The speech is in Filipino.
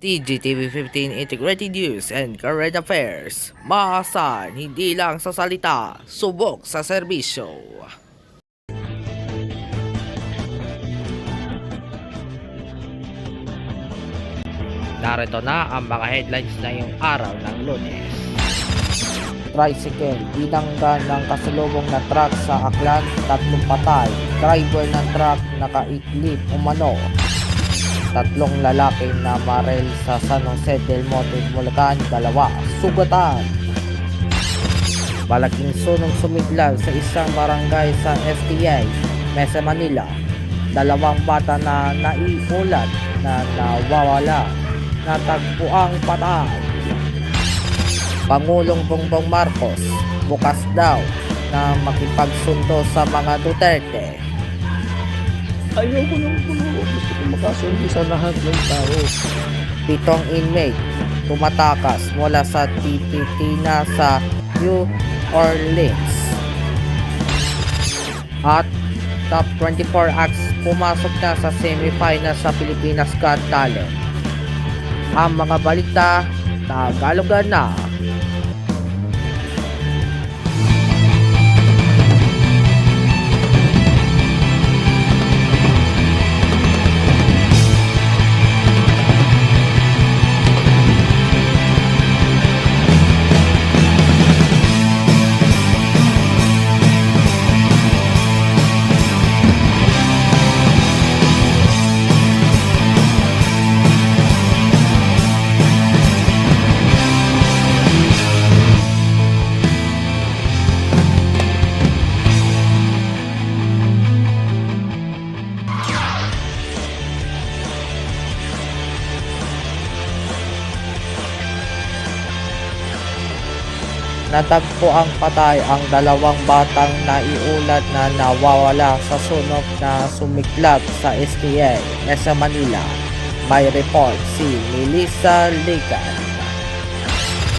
TGTV15 Integrated News and Current Affairs. Maasahan, hindi lang sa salita, subok sa serbisyo. Narito na ang mga headlines ngayong araw ng Lunes. Tricycle, binangga ng kasalubong na truck sa Aklan, 3 patay. Driver ng truck nakaitlip umano. 3 lalaki na marel sa San Jose del Monte, Bulacan, 2 sugatan. Malaking sunog sumiglag sa isang barangay sa FTA, Mesa Manila. 2 bata na naiulat na nawawala, natagpuang patay. Pangulong Bongbong Marcos, bukas daw na makipagsundo sa mga Duterte. Ayoko nang puno. Gusto ko makasundi sa lahat ng tao. 7 inmate tumatakas mula sa Tipitina sa New Orleans. At top 24 acts pumasok na sa semifinal sa Pilipinas Got Talent. Ang mga balita, Tagalogan na. Natagpo ang patay ang 2 batang naiulat na nawawala sa sunog na sumiklab sa STA, Mesa Manila. May report si Melissa Ligan.